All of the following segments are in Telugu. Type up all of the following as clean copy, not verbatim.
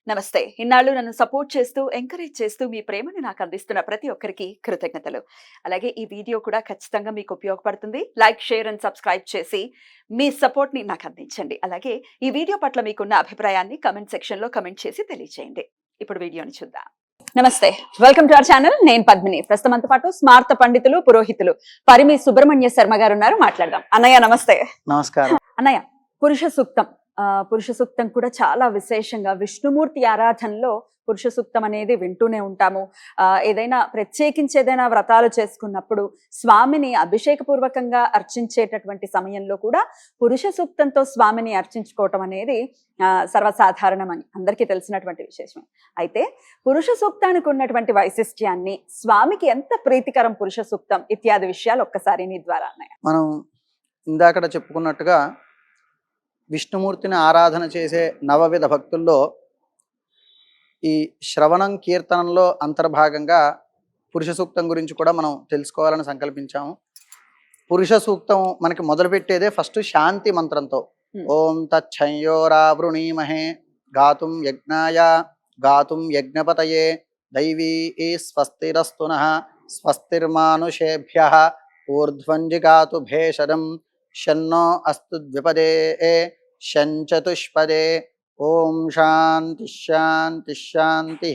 నమస్తే. ఇన్నాళ్ళు నన్ను సపోర్ట్ చేస్తూ, ఎంకరేజ్ చేస్తూ మీ ప్రేమను నాకు అందిస్తున్న ప్రతి ఒక్కరికి కృతజ్ఞతలు. అలాగే ఈ వీడియో కూడా ఖచ్చితంగా మీకు ఉపయోగపడుతుంది. లైక్, షేర్ అండ్ సబ్స్క్రైబ్ చేసి మీ సపోర్ట్‌ని నాకు అందించండి. అలాగే ఈ వీడియో పట్ల మీకున్న అభిప్రాయాన్ని కామెంట్ సెక్షన్‌లో కామెంట్ చేసి తెలియజేయండి. ఇప్పుడు వీడియోని చూద్దాం. నమస్తే. Welcome to our channel. నేను పద్మిని. ప్రస్తుతం మనతో పాటు స్మార్త పండితులు, పురోహితులు పరిమి సుబ్రహ్మణ్య శర్మ గారు ఉన్నారు. మాట్లాడదాం. అన్నయ్య నమస్తే. నమస్కారం. అన్నయ్య, పురుష సూక్తం పురుష సూక్తం కూడా చాలా విశేషంగా విష్ణుమూర్తి ఆరాధనలో పురుష సూక్తం అనేది వింటూనే ఉంటాము. ఏదైనా ప్రత్యేకించి ఏదైనా వ్రతాలు చేసుకున్నప్పుడు స్వామిని అభిషేకపూర్వకంగా అర్చించేటటువంటి సమయంలో కూడా పురుష సూక్తంతో స్వామిని అర్చించుకోవటం అనేది సర్వసాధారణమని అందరికీ తెలిసినటువంటి విశేషం. అయితే పురుష సూక్తానికి ఉన్నటువంటి వైశిష్ట్యాన్ని, స్వామికి ఎంత ప్రీతికరం పురుష సూక్తం ఇత్యాది విషయాలు ఒక్కసారి నీ ద్వారా అన్నయ్య. మనం ఇందాకడ చెప్పుకున్నట్టుగా విష్ణుమూర్తిని ఆరాధన చేసే నవవిధ భక్తుల్లో ఈ శ్రవణం కీర్తనంలో అంతర్భాగంగా పురుష సూక్తం గురించి కూడా మనం తెలుసుకోవాలని సంకల్పించాము. పురుష సూక్తం మనకి మొదలుపెట్టేదే ఫస్ట్ శాంతి మంత్రంతో. ఓం తచ్చంయోరావృణీమహే గాతుం యజ్ఞాయ గాతుం యజ్ఞపతయే దైవీ స్వస్తిరస్తునః స్వస్తిర్మానుషేభ్యః ఊర్ధ్వంజిగాతు భేషజం షన్నో అస్తు ద్విపదే షంచతుష్పదే ఓం శాంతి శాంతి శాంతి.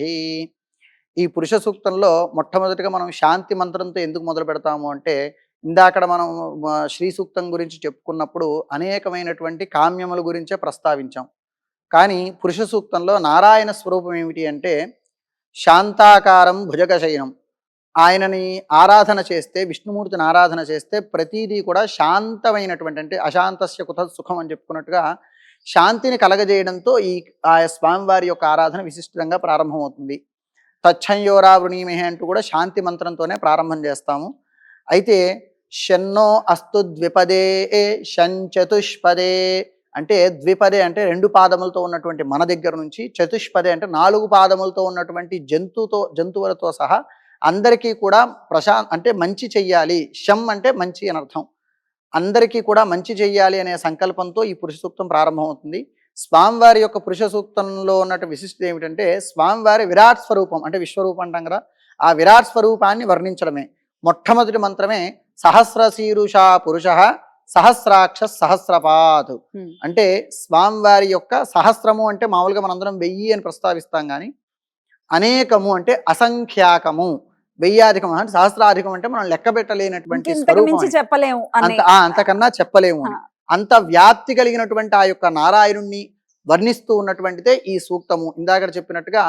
ఈ పురుష సూక్తంలో మొట్టమొదటిగా మనం శాంతి మంత్రంతో ఎందుకు మొదలు పెడతాము అంటే, ఇందాక మనం శ్రీ సూక్తం గురించి చెప్పుకున్నప్పుడు అనేకమైనటువంటి కామ్యముల గురించే ప్రస్తావించాం. కానీ పురుష సూక్తంలో నారాయణ స్వరూపం ఏమిటి అంటే శాంతాకారం భుజగశయనం. ఆయనని ఆరాధన చేస్తే, విష్ణుమూర్తిని ఆరాధన చేస్తే ప్రతిదీ కూడా శాంతమైనటువంటి, అంటే అశాంతస్య కుత సుఖం అని చెప్పుకున్నట్టుగా శాంతిని కలగజేయడంతో ఈ స్వామివారి యొక్క ఆరాధన విశిష్టంగా ప్రారంభమవుతుంది. తచ్చంయోరావృణీమహే అంటూ కూడా శాంతి మంత్రంతోనే ప్రారంభం చేస్తాము. అయితే షన్నో అస్తు ద్విపదే షంచతుష్పదే అంటే, ద్విపదే అంటే రెండు పాదములతో ఉన్నటువంటి మన దగ్గర నుంచి, చతుష్పదే అంటే నాలుగు పాదములతో ఉన్నటువంటి జంతువులతో సహా అందరికీ కూడా అంటే మంచి చెయ్యాలి. శం అంటే మంచి అని అర్థం. అందరికీ కూడా మంచి చెయ్యాలి అనే సంకల్పంతో ఈ పురుష సూక్తం ప్రారంభమవుతుంది. స్వామివారి యొక్క పురుష సూక్తంలో ఉన్నట్టు విశిష్టత ఏమిటంటే, స్వామివారి విరాట్ స్వరూపం, అంటే విశ్వరూపం అంటాం కదా, ఆ విరాట్ స్వరూపాన్ని వర్ణించడమే. మొట్టమొదటి మంత్రమే సహస్రశీరుష పురుష సహస్రాక్ష సహస్రపాత్. అంటే స్వామివారి యొక్క సహస్రము అంటే మామూలుగా మనందరం 1000 అని ప్రస్తావిస్తాం, కానీ అనేకము అంటే అసంఖ్యాకము, 1000 అంటే సహస్రాధికం అంటే మనం లెక్క పెట్టలేనటువంటి స్వరూపం, చెప్పలేము, అంతకన్నా చెప్పలేము అని. అంత వ్యాప్తి కలిగినటువంటి ఆ యొక్క నారాయణుణ్ణి వర్ణిస్తూ ఉన్నటువంటిదే ఈ సూక్తము. ఇందాక చెప్పినట్టుగా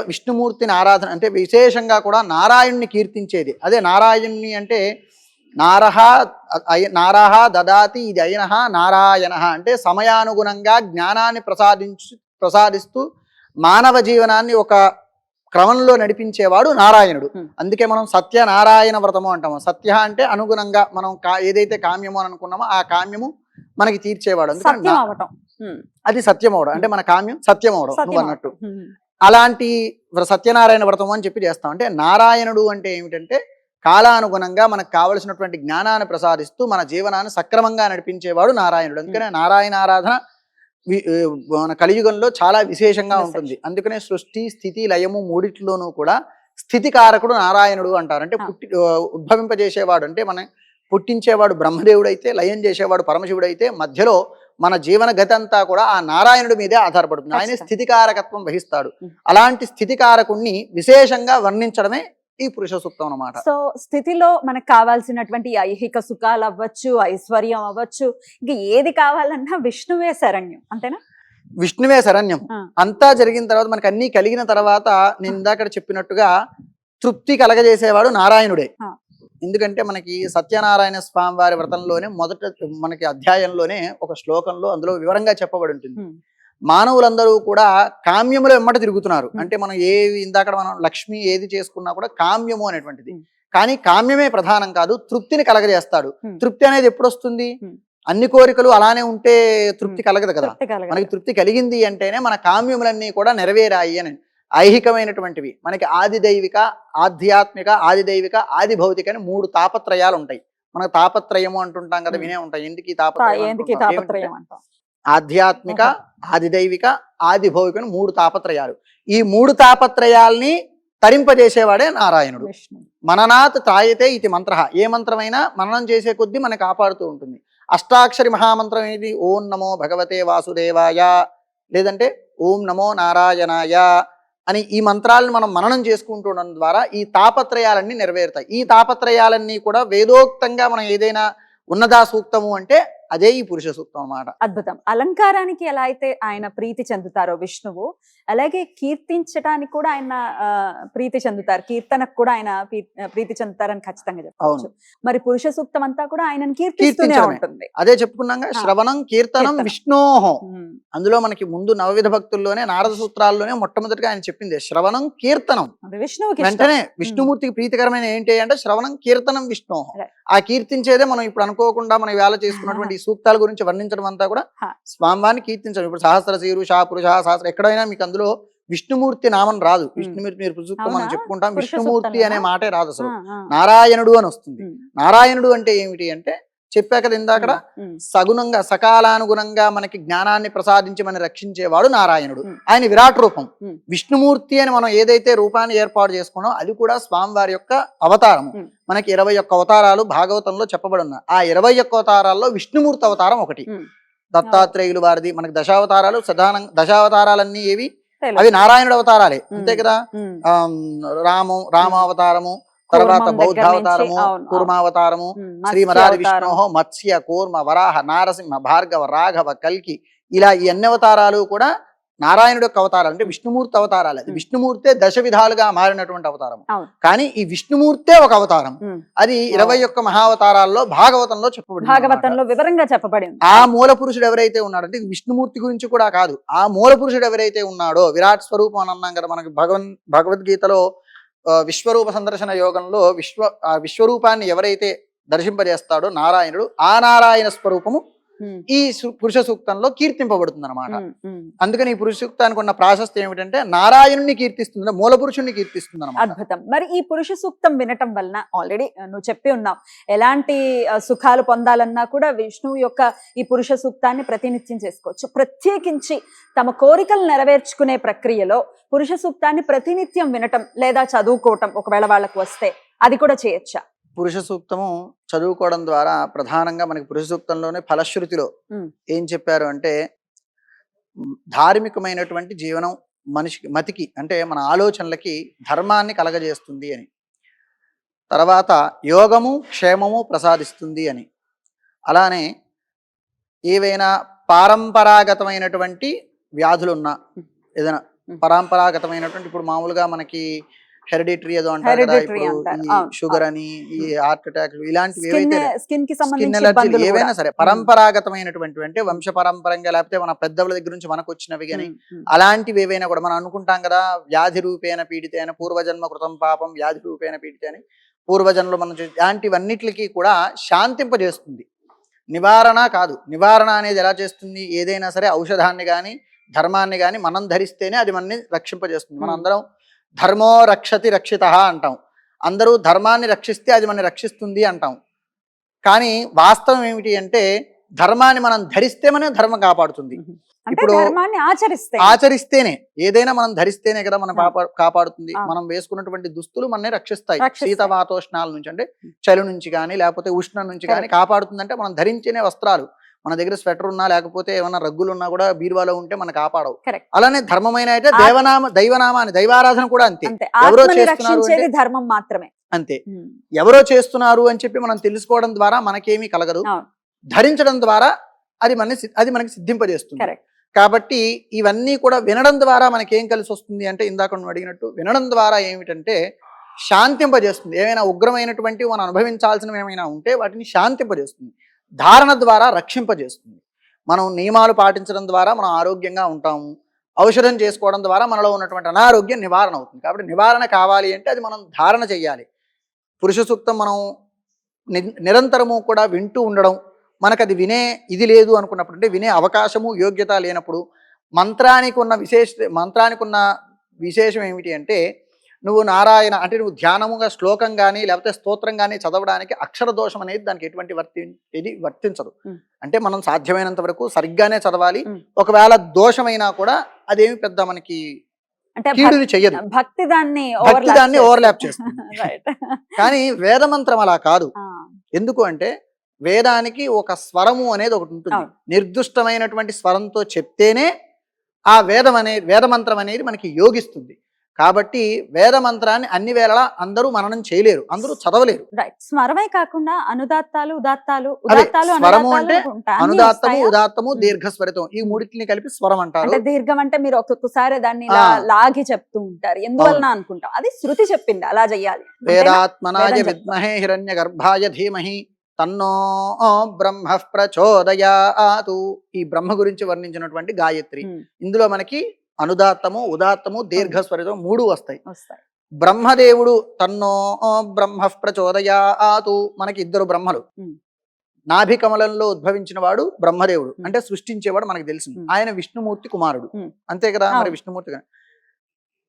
విష్ణుమూర్తిని ఆరాధన అంటే విశేషంగా కూడా నారాయణుని కీర్తించేది. అదే నారాయణుని అంటే నారహ దదాతి ఇది అయినహ నారాయణ అంటే సమయానుగుణంగా జ్ఞానాన్ని ప్రసాదిస్తూ మానవ జీవనాన్ని ఒక క్రమంలో నడిపించేవాడు నారాయణుడు. అందుకే మనం సత్యనారాయణ వ్రతము అంటాము. సత్య అంటే అనుగుణంగా మనం ఏదైతే కామ్యము అని అనుకున్నామో ఆ కామ్యము మనకి తీర్చేవాడు. అందుకని అది సత్యం అవడం, అంటే మన కామ్యం సత్యం అవడం నువ్వు అన్నట్టు. అలాంటి సత్యనారాయణ వ్రతము అని చెప్పి చేస్తాం. అంటే నారాయణుడు అంటే ఏమిటంటే కాలానుగుణంగా మనకు కావలసినటువంటి జ్ఞానాన్ని ప్రసాదిస్తూ మన జీవనాన్ని సక్రమంగా నడిపించేవాడు నారాయణుడు. అందుకనే నారాయణ ఆరాధన మన కలియుగంలో చాలా విశేషంగా ఉంటుంది. అందుకనే సృష్టి స్థితి లయము మూడిట్లోనూ కూడా స్థితికారకుడు నారాయణుడు అంటారు. అంటే ఉద్భవింపజేసేవాడు, అంటే మన పుట్టించేవాడు బ్రహ్మదేవుడు అయితే, లయం చేసేవాడు పరమశివుడు అయితే, మధ్యలో మన జీవన గతి అంతా కూడా ఆ నారాయణుడి మీదే ఆధారపడుతుంది. ఆయనే స్థితికారకత్వం వహిస్తాడు. అలాంటి స్థితికారకుణ్ణి విశేషంగా వర్ణించడమే ఈ పురుష సూక్తం అన్నమాట. సో స్థితిలో మనకు కావాల్సినటువంటి ఐహిక సుఖాలు అవ్వచ్చు, ఐశ్వర్యం అవ్వచ్చు, ఇంకా ఏది కావాలన్నా విష్ణువే శరణ్యం, అంతేనా? విష్ణువే శరణ్యం. అంతా జరిగిన తర్వాత, మనకు అన్ని కలిగిన తర్వాత, నేను ఇందాక చెప్పినట్టుగా తృప్తి కలగజేసేవాడు నారాయణుడే. ఎందుకంటే మనకి సత్యనారాయణ స్వామి వారి వ్రతంలోనే మొదట మనకి అధ్యాయంలోనే ఒక శ్లోకంలో అందులో వివరంగా చెప్పబడి ఉంటుంది. మానవులందరూ కూడా కామ్యముల వెంబట తిరుగుతున్నారు. అంటే మనం ఇందాక మనం లక్ష్మి ఏది చేసుకున్నా కూడా కామ్యము అనేటువంటిది. కానీ కామ్యమే ప్రధానం కాదు, తృప్తిని కలగజేస్తాడు. తృప్తి అనేది ఎప్పుడు వస్తుంది? అన్ని కోరికలు అలానే ఉంటే తృప్తి కలగదు కదా. మనకి తృప్తి కలిగింది అంటేనే మన కామ్యములన్నీ కూడా నెరవేరాయి అని. ఐహికమైనటువంటివి మనకి ఆది దైవిక, ఆధ్యాత్మిక, ఆది దైవిక, ఆది భౌతిక అని 3 తాపత్రయాలు ఉంటాయి. మనకు తాపత్రయము అంటుంటాం కదా, వినే ఉంటాయి. ఎందుకు ఈ తాపత్రయం? ఆధ్యాత్మిక, ఆదిదైవిక, ఆదిభౌతిక అని 3 తాపత్రయాలు. ఈ 3 తాపత్రయాల్ని తరింపజేసేవాడే నారాయణుడు. విష్ణు. మననాత్ తాయతే ఇది మంత్ర. ఏ మంత్రమైనా మననం చేసే కొద్దీ మనకి కాపాడుతూ ఉంటుంది. అష్టాక్షరి మహామంత్రం ఏది? ఓం నమో భగవతే వాసుదేవాయ, లేదంటే ఓం నమో నారాయణాయ అని ఈ మంత్రాలను మనం మననం చేసుకుంటుండడం ద్వారా ఈ తాపత్రయాలన్నీ నెరవేరుతాయి. ఈ తాపత్రయాలన్నీ కూడా వేదోక్తంగా మనం ఏదైనా ఉన్నదా సూక్తము అంటే అదే ఈ పురుష సూక్తం అన్నమాట. అద్భుతం. అలంకారానికి ఎలా అయితే ఆయన ప్రీతి చెందుతారో విష్ణువు, అలాగే కీర్తించడానికి కూడా ఆయన ప్రీతి చెందుతారు. కీర్తనకు కూడా ఆయన ప్రీతి చెందుతారని ఖచ్చితంగా చెప్పవచ్చు. మరి పురుష సూక్తం అంతా కూడా ఆయనను కీర్తిస్తూనే ఉంటుంది. అదే చెప్పుకున్నాగా, శ్రవణం కీర్తనం విష్ణోహో. అందులో మనకి ముందు నవవిధ భక్తుల్లోనే నారద సూత్రాల్లోనే మొట్టమొదటిగా ఆయన చెప్పింది శ్రవణం కీర్తనం. విష్ణువుకి వెంటనే విష్ణుమూర్తికి ప్రీతికరమైన ఏంటి అంటే శ్రవణం కీర్తనం విష్ణోహో. ఆ కీర్తించేదే మనం ఇప్పుడు అనుకోకుండా మనం వేళ చేసుకున్నటువంటి ఈ సూక్తాల గురించి వర్ణించడం అంతా కూడా స్వామివారిని కీర్తించడం. ఇప్పుడు సహస్ర శీరుష పురుష సహస్ర ఎక్కడైనా మీకు అందులో విష్ణుమూర్తి నామం రాదు. విష్ణుమూర్తి మీరు సూక్తం మనం చెప్పుకుంటాం, విష్ణుమూర్తి అనే మాటే రాదు అసలు. నారాయణుడు అని వస్తుంది. నారాయణుడు అంటే ఏమిటి అంటే చెప్పా కదా ఇందాక, సగుణంగా సకాలానుగుణంగా మనకి జ్ఞానాన్ని ప్రసాదించి మనం రక్షించేవాడు నారాయణుడు. ఆయన విరాట్ రూపం. విష్ణుమూర్తి అని మనం ఏదైతే రూపాన్ని ఏర్పాటు చేసుకున్నాం అది కూడా స్వామివారి యొక్క అవతారము. మనకి 21 అవతారాలు భాగవతంలో చెప్పబడి ఉన్నాయి. ఆ 21 అవతారాల్లో విష్ణుమూర్తి అవతారం ఒకటి. దత్తాత్రేయులు వారిది. మనకి దశావతారాలు దశావతారాలన్నీ ఏవి? అవి నారాయణుడు అవతారాలే, అంతే కదా. రామావతారము, తర్వాత బౌద్ధావతారము, కూర్మావతారము, శ్రీమరాది విష్ణోహో మత్స్య కూర్మ వరాహ నారసింహ భార్గవ రాఘవ కల్కి, ఇలా ఈ అన్ని అవతారాలు కూడా నారాయణుడు యొక్క అవతారాలు, అంటే విష్ణుమూర్తి అవతారాలు. అది విష్ణుమూర్తే దశ విధాలుగా మారినటువంటి అవతారం. కానీ ఈ విష్ణుమూర్తే ఒక అవతారం. అది 21 మహావతారాల్లో భాగవతంలో చెప్పబడింది. భాగవతంలో వివరంగా చెప్పబడింది. ఆ మూల పురుషుడు ఎవరైతే ఉన్నాడో, అంటే విష్ణుమూర్తి గురించి కూడా కాదు, ఆ మూల పురుషుడు ఎవరైతే ఉన్నాడో, విరాట్ స్వరూపం అని అన్నాం కదా మనకి భగవద్గీతలో. విశ్వరూప సందర్శన యోగంలో విశ్వరూపాన్ని ఎవరైతే దర్శింపజేస్తాడో నారాయణుడు, ఆ నారాయణ స్వరూపము ఈ పురుష సూక్తంలో కీర్తింపబడుతుంది అనమాట. అందుకని ఈ పురుష సూక్తానికి ఉన్న ప్రాశస్త్యం ఏమిటంటే నారాయణుని కీర్తిస్తుంది, మూల పురుషుణ్ణి కీర్తిస్తుంది అనమాట. అద్భుతం. మరి ఈ పురుష సూక్తం వినటం వలన ఆల్రెడీ నువ్వు చెప్పి ఉన్నావు, ఎలాంటి సుఖాలు పొందాలన్నా కూడా విష్ణువు యొక్క ఈ పురుష సూక్తాన్ని ప్రతినిత్యం చేసుకోవచ్చు. ప్రత్యేకించి తమ కోరికలు నెరవేర్చుకునే ప్రక్రియలో పురుష సూక్తాన్ని ప్రతినిత్యం వినటం లేదా చదువుకోవటం ఒకవేళ వాళ్ళకు వస్తే అది కూడా చేయొచ్చా? పురుష సూక్తము చదువుకోవడం ద్వారా ప్రధానంగా మనకి పురుష సూక్తంలోనే ఫలశ్రుతిలో ఏం చెప్పారు అంటే, ధార్మికమైనటువంటి జీవనం మనిషికి మతికి అంటే మన ఆలోచనలకి ధర్మాన్ని కలగజేస్తుంది అని, తర్వాత యోగము క్షేమము ప్రసాదిస్తుంది అని, అలానే ఏవైనా పారంపరాగతమైనటువంటి వ్యాధులున్నా, ఏదైనా పరంపరాగతమైనటువంటి, ఇప్పుడు మామూలుగా మనకి హెరిడిటరీ ఏదో అంటారు కదా, ఇప్పుడు ఈ షుగర్ అని, ఈ హార్ట్ అటాక్, ఇలాంటివి ఏవైతే స్కిన్ ఎలర్జీ ఏవైనా సరే పరంపరాగతమైనటువంటి, అంటే వంశ పరంపరంగా లేకపోతే మన పెద్దల దగ్గర నుంచి మనకు వచ్చినవి కానీ అలాంటివి ఏవైనా కూడా మనం అనుకుంటాం కదా, వ్యాధి రూపేణ పీడితేన పూర్వజన్మ కృతం పాపం వ్యాధి రూపేణ పీడితే అని, పూర్వజన్మలో మనం ఇలాంటివన్నిటికి కూడా శాంతింపజేస్తుంది. నివారణ కాదు. నివారణ అనేది ఎలా చేస్తుంది? ఏదైనా సరే ఔషధాన్ని కానీ ధర్మాన్ని కానీ మనం ధరిస్తేనే అది మనని రక్షింపజేస్తుంది. మనం అందరం ధర్మో రక్షతి రక్షిత అంటాం. అందరూ ధర్మాన్ని రక్షిస్తే అది మనని రక్షిస్తుంది అంటాం. కానీ వాస్తవం ఏమిటి అంటే ధర్మాన్ని మనం ధరిస్తే మన ధర్మం కాపాడుతుంది. ఇప్పుడు ఆచరిస్తేనే, ఏదైనా మనం ధరిస్తేనే కదా మనం కాపాడుతుంది. మనం వేసుకున్నటువంటి దుస్తులు మనని రక్షిస్తాయి శీతవాతోష్ణాల నుంచి, అంటే చలి నుంచి కానీ లేకపోతే ఉష్ణం నుంచి కానీ కాపాడుతుంది. అంటే మనం ధరించేనే వస్త్రాలు, మన దగ్గర స్వెటర్ ఉన్నా లేకపోతే ఏమైనా రగ్గులు ఉన్నా కూడా బీరువాలో ఉంటే మనకు కాపాడవు. అలానే ధర్మమైన అయితే దైవనామాన్ని దైవారాధన కూడా అంతే. ఎవరో చేస్తున్నారు ధర్మం మాత్రమే అంతే. ఎవరో చేస్తున్నారు అని చెప్పి మనం తెలుసుకోవడం ద్వారా మనకేమీ కలగదు. ధరించడం ద్వారా అది మనకి సిద్ధింపజేస్తుంది. కాబట్టి ఇవన్నీ కూడా వినడం ద్వారా మనకేం కలిసి వస్తుంది అంటే, ఇందాక నువ్వు అడిగినట్టు వినడం ద్వారా ఏమిటంటే శాంతింపజేస్తుంది. ఏమైనా ఉగ్రమైనటువంటి మనం అనుభవించాల్సినవి ఏమైనా ఉంటే వాటిని శాంతింపజేస్తుంది. ధారణ ద్వారా రక్షింపజేస్తుంది. మనం నియమాలు పాటించడం ద్వారా మనం ఆరోగ్యంగా ఉంటాము. ఔషధం చేసుకోవడం ద్వారా మనలో ఉన్నటువంటి అనారోగ్యం నివారణ అవుతుంది. కాబట్టి నివారణ కావాలి అంటే అది మనం ధారణ చెయ్యాలి. పురుష సూక్తం మనం నిరంతరము కూడా వింటూ ఉండడం, మనకు అది వినే ఇది లేదు అనుకున్నప్పుడు, అంటే వినే అవకాశము యోగ్యత లేనప్పుడు, మంత్రానికి ఉన్న విశేషం ఏమిటి అంటే, నువ్వు నారాయణ అంటే నువ్వు ధ్యానముగా శ్లోకం కానీ లేకపోతే స్తోత్రం కానీ చదవడానికి అక్షర దోషం అనేది దానికి ఎటువంటి ఇది వర్తించదు. అంటే మనం సాధ్యమైనంత వరకు సరిగ్గానే చదవాలి. ఒకవేళ దోషమైనా కూడా అదేమి పెద్ద మనకి అంటే కీడుని చెయ్యదు. భక్తి దాన్ని ఓవర్లాప్ చేస్తుంది. కానీ వేదమంత్రం అలా కాదు. ఎందుకు అంటే వేదానికి ఒక స్వరము అనేది ఒకటి ఉంటుంది. నిర్దిష్టమైనటువంటి స్వరంతో చెప్తేనే ఆ వేదమంత్రం అనేది మనకి యోగిస్తుంది. కాబట్టి వేద మంత్రాన్ని అన్ని వేళలా అందరూ మననం చేయలేరు, అందరూ చదవలేరు. స్వరమే కాకుండా అనుదాత్తాలు ఉదాత్తాలు స్వరము అంటే అనుదాత్తము ఉదాత్తము దీర్ఘస్వరితం ఈ మూడింటిని కలిపి స్వరం అంటారు. అంటే దీర్ఘం అంటే మీరు ఒక్కొక్కసారి దాన్ని లాగి చెప్తూ ఉంటారు, ఎందువలన అనుకుంటాం అది శృతి చెప్పింది అలా చెయ్యాలి. వేదాత్మనాయ విద్మహే హిరణ్య గర్భాయ ధీమహి తన్నో బ్రహ్మ ప్రచోదయాతు. ఈ బ్రహ్మ గురించి వర్ణించినటువంటి గాయత్రి. ఇందులో మనకి అనుదాత్తము ఉదాత్తము దీర్ఘస్వరితం 3 వస్తాయి. బ్రహ్మదేవుడు తన్నో బ్రహ్మ ప్రచోదయాతు. మనకి 2 బ్రహ్మలు. నాభి కమలంలో ఉద్భవించిన వాడు బ్రహ్మదేవుడు, అంటే సృష్టించేవాడు మనకు తెలిసింది. ఆయన విష్ణుమూర్తి కుమారుడు, అంతే కదా. మరి విష్ణుమూర్తి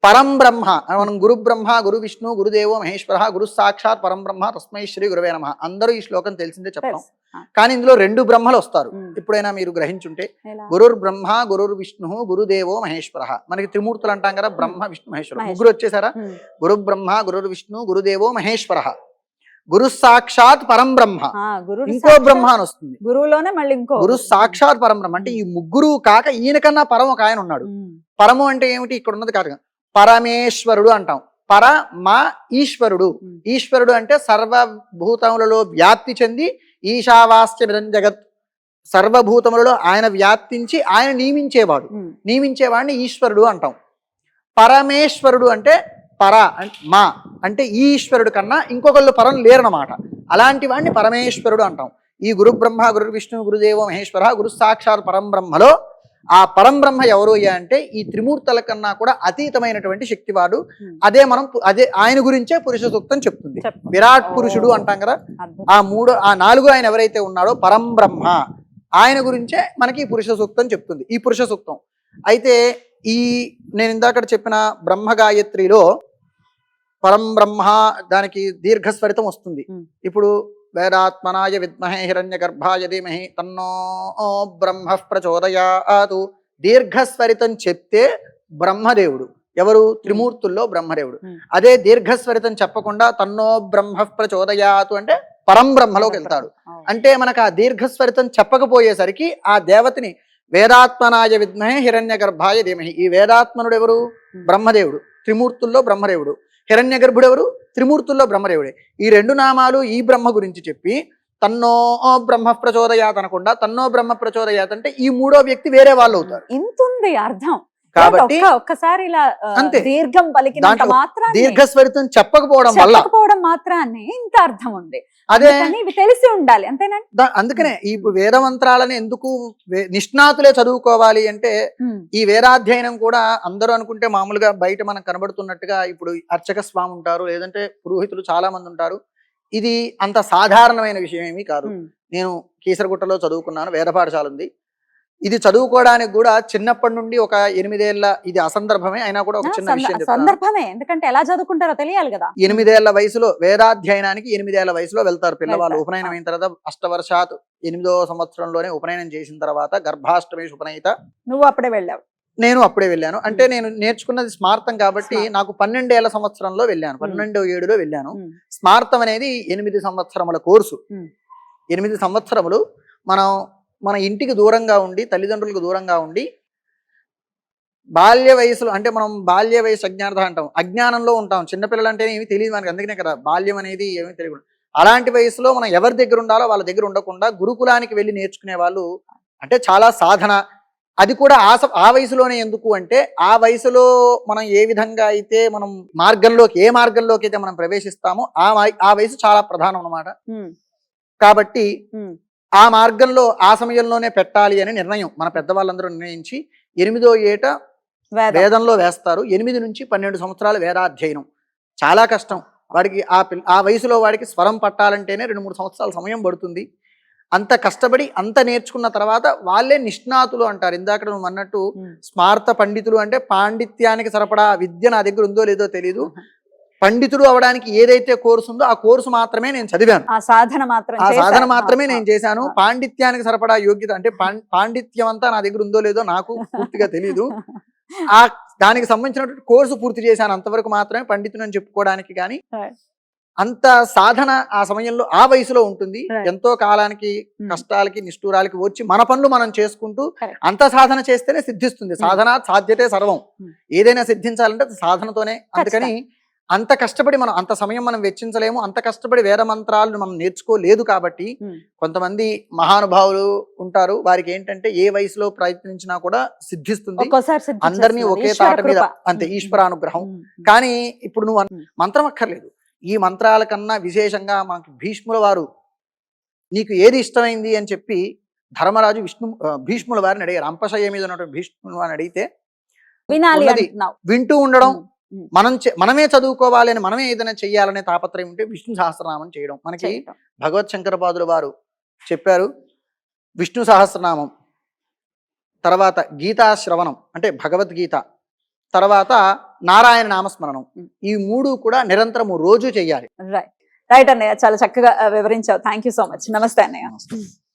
పరం బ్రహ్మ మనం గురు బ్రహ్మ గురు విష్ణు గురుదేవో మహేశ్వర గురు సాక్షాత్ పరం బ్రహ్మ తస్మై శ్రీ గురువే నమః. అందరూ ఈ శ్లోకం తెలిసిందే చెప్తాం. కానీ ఇందులో 2 బ్రహ్మలు వస్తారు. ఎప్పుడైనా మీరు గ్రహించుంటే గురుర్ బ్రహ్మ గురుర్ విష్ణు గురుదేవో మహేశ్వర. మనకి త్రిమూర్తులు అంటాం కదా, బ్రహ్మ విష్ణు మహేశ్వర. 3 వచ్చేసారా? గురు బ్రహ్మ గురుర్ విష్ణు గురుదేవో మహేశ్వర గురు సాక్షాత్ పరం బ్రహ్మ. ఇంకో బ్రహ్మ అని వస్తుంది గురువులోనే మళ్ళీ ఇంకో గురు సాక్షాత్ పరం బ్రహ్మ. అంటే ఈ 3 కాక ఈయనకన్నా పరం ఒక ఆయన ఉన్నాడు. పరము అంటే ఏమిటి? ఇక్కడ ఉన్నది కాదు, పరమేశ్వరుడు అంటాం. పరమ ఈశ్వరుడు. ఈశ్వరుడు అంటే సర్వభూతములలో వ్యాప్తి చెంది ఈశావాస్య జగత్, సర్వభూతములలో ఆయన వ్యాప్తించి ఆయన నియమించేవాడిని ఈశ్వరుడు అంటాం. పరమేశ్వరుడు అంటే మా అంటే ఈశ్వరుడు కన్నా ఇంకొకళ్ళు పరం లేరన్నమాట. అలాంటి వాడిని పరమేశ్వరుడు అంటాం. ఈ గురు బ్రహ్మ గురు విష్ణు గురుదేవ మహేశ్వర గురు సాక్షాత్ పరం బ్రహ్మలో ఆ పరంబ్రహ్మ ఎవరు అంటే ఈ త్రిమూర్తుల కన్నా కూడా అతీతమైనటువంటి శక్తివాడు. అదే ఆయన గురించే పురుష సూక్తం చెప్తుంది. విరాట్ పురుషుడు అంటాం కదా, ఆ 4 ఆయన ఎవరైతే ఉన్నాడో పరంబ్రహ్మ, ఆయన గురించే మనకి ఈ పురుష సూక్తం చెప్తుంది. ఈ పురుష సూక్తం అయితే నేను ఇందాక చెప్పిన బ్రహ్మ గాయత్రిలో పరంబ్రహ్మ దానికి దీర్ఘస్వరితం వస్తుంది. ఇప్పుడు వేదాత్మనాయ విద్మహే హిరణ్య గర్భాయ ధీమహి తన్నో బ్రహ్మ ప్రచోదయాతు. దీర్ఘస్వరితం చెప్తే బ్రహ్మదేవుడు ఎవరు? త్రిమూర్తుల్లో బ్రహ్మదేవుడు. అదే దీర్ఘస్వరితం చెప్పకుండా తన్నో బ్రహ్మ ప్రచోదయాతు అంటే పరంబ్రహ్మలోకి వెళ్తాడు. అంటే మనకు ఆ దీర్ఘస్వరితం చెప్పకపోయేసరికి ఆ దేవతని వేదాత్మనాయ విద్మహే హిరణ్య గర్భాయ ధీమహి. ఈ వేదాత్మనుడు ఎవరు? బ్రహ్మదేవుడు. త్రిమూర్తుల్లో బ్రహ్మదేవుడు. హిరణ్య గర్భుడు ఎవరు? త్రిమూర్తుల్లో బ్రహ్మదేవుడే. ఈ 2 నామాలు ఈ బ్రహ్మ గురించి చెప్పి తన్నో బ్రహ్మ ప్రచోదయాత్ అనకుండా తన్నో బ్రహ్మ ప్రచోదయాత్ అంటే ఈ 3వ వ్యక్తి వేరే వాళ్ళు అవుతారు. ఇంతుంది అర్థం. కాబట్టి ఒక్కసారి ఇలా దీర్ఘం పలికినంత మాత్రాన్ని, దీర్ఘస్వరితం చెప్పకపోవడం మాత్రాన్ని ఇంత అర్థం ఉంది. అదే ఇవి తెలిసి ఉండాలి, అంతేనా? అందుకనే ఈ వేద మంత్రాలని ఎందుకు నిష్ణాతులే చదువుకోవాలి అంటే ఈ వేదాధ్యయనం కూడా అందరూ అనుకుంటే మామూలుగా బయట మనకు కనబడుతున్నట్టుగా ఇప్పుడు అర్చక స్వామి ఉంటారు, లేదంటే పురోహితులు చాలా మంది ఉంటారు. ఇది అంత సాధారణమైన విషయం ఏమీ కాదు. నేను కీసరగుట్టలో చదువుకున్నాను, వేద పాఠశాల ఉంది. ఇది చదువుకోవడానికి కూడా చిన్నప్పటి నుండి ఒక 8 ఏళ్ల, ఇది అసందర్భమే అయినా కూడా ఒక చిన్న విషయం సందర్భమే, ఎందుకంటే ఎలా చదువుకుంటారో తెలియాలి కదా. 8 ఏళ్ల వయసులో వేదాధ్యయనానికి 8 ఏళ్ల వయసులో వెళ్తారు పిల్లవాళ్ళు. ఉపనయనం అయిన తర్వాత అష్టవర్షాత్ 8వ సంవత్సరంలోనే ఉపనయనం చేసిన తర్వాత గర్భాష్టమేషు ఉపనయిత. నువ్వు అప్పుడే వెళ్ళావు? నేను అప్పుడే వెళ్ళాను. అంటే నేను నేర్చుకున్నది స్మార్తం కాబట్టి నాకు 12 ఏళ్ల సంవత్సరంలో వెళ్ళాను, 12వ వెళ్ళాను. స్మార్తం అనేది 8 సంవత్సరముల కోర్సు. 8 సంవత్సరములు మన ఇంటికి దూరంగా ఉండి, తల్లిదండ్రులకు దూరంగా ఉండి, బాల్య వయసులో అంటే మనం బాల్య వయసు అజ్ఞానత అంటాం, అజ్ఞానంలో ఉంటాం. చిన్నపిల్లలు అంటే ఏమి తెలియదు మనకి, అందుకనే కదా బాల్యం అనేది ఏమీ తెలియదు. అలాంటి వయసులో మనం ఎవరి దగ్గర ఉండాలో వాళ్ళ దగ్గర ఉండకుండా గురుకులానికి వెళ్ళి నేర్చుకునే వాళ్ళు అంటే చాలా సాధన. అది కూడా ఆ వయసులోనే. ఎందుకు అంటే ఆ వయసులో మనం ఏ విధంగా అయితే మనం ఏ మార్గంలోకి అయితే మనం ప్రవేశిస్తామో ఆ వయసు చాలా ప్రధానం అన్నమాట. కాబట్టి ఆ మార్గంలో ఆ సమయంలోనే పెట్టాలి అని నిర్ణయం మన పెద్దవాళ్ళందరూ నిర్ణయించి 8వ ఏట వేదంలో వేస్తారు. 8 నుంచి 12 సంవత్సరాలు వేదాధ్యయనం చాలా కష్టం. వాడికి ఆ వయసులో వాడికి స్వరం పట్టాలంటేనే 2-3 సంవత్సరాల సమయం పడుతుంది. అంత కష్టపడి అంత నేర్చుకున్న తర్వాత వాళ్ళే నిష్ణాతులు అంటారు. ఇందాక నువ్వు అన్నట్టు స్మార్త పండితులు అంటే పాండిత్యానికి సరిపడా విద్య నా దగ్గర ఉందో లేదో తెలియదు, పండితుడు అవడానికి ఏదైతే కోర్సు ఉందో ఆ కోర్సు మాత్రమే నేను చదివాను, ఆ సాధన మాత్రం ఆ చేశారు. సాధన మాత్రమే నేను చేశాను. ఆ. పాండిత్యానికి సరిపడా యోగ్యత అంటే పాండిత్యం అంతా నా దగ్గర ఉందో లేదో నాకు పూర్తిగా తెలియదు. ఆ దానికి సంబంధించినటువంటి కోర్సు పూర్తి చేశాను, అంతవరకు మాత్రమే పండితుని అని చెప్పుకోవడానికి. కానీ Right. అంత సాధన ఆ సమయంలో ఆ వయసులో ఉంటుంది. Right. ఎంతో కాలానికి కష్టాలకి నిష్ఠూరాలకి వచ్చి మన పనులు మనం చేసుకుంటూ Correct. అంత సాధన చేస్తేనే సిద్ధిస్తుంది. సాధన సాధ్యతే సర్వం. ఏదైనా సిద్ధించాలంటే అది సాధనతోనే. అందుకని అంత కష్టపడి మనం అంత సమయం మనం వెచ్చించలేము, అంత కష్టపడి వేద మంత్రాలను మనం నేర్చుకోలేదు. కాబట్టి కొంతమంది మహానుభావులు ఉంటారు, వారికి ఏంటంటే ఏ వయసులో ప్రయత్నించినా కూడా సిద్ధిస్తుంది. ఒక్కోసారి సిద్ధించేస్తుంది. అందరినీ ఒకే ఈశ్వర తాట మీద కృప. అంతే, ఈశ్వరానుగ్రహం. కానీ ఇప్పుడు నువ్వు మంత్రం అక్కర్లేదు. ఈ మంత్రాల కన్నా విశేషంగా మనకి భీష్ముల వారు నీకు ఏది ఇష్టమైంది అని చెప్పి ధర్మరాజు భీష్ముల వారిని అడిగారు. అంపశయ్య మీద ఉన్నటువంటి భీష్ముల వారిని అడిగితే వినాలి ఉన్నది అంటున్నావు. వింటూ ఉండడం, మనమే చదువుకోవాలి అని, మనమే ఏదైనా చెయ్యాలనే తాపత్రయం ఉంటే విష్ణు సహస్రనామం చేయడం. మనకి చేయటం. భగవత్ శంకరపాదుల వారు చెప్పారు, విష్ణు సహస్రనామం తర్వాత గీతాశ్రవణం అంటే భగవద్గీత, తర్వాత నారాయణ నామస్మరణం, ఈ మూడు కూడా నిరంతరము రోజు చెయ్యాలి. రైట్ అన్నయ్య, చాలా చక్కగా వివరించావు. Thank you so much. నమస్తే అన్నయ్య.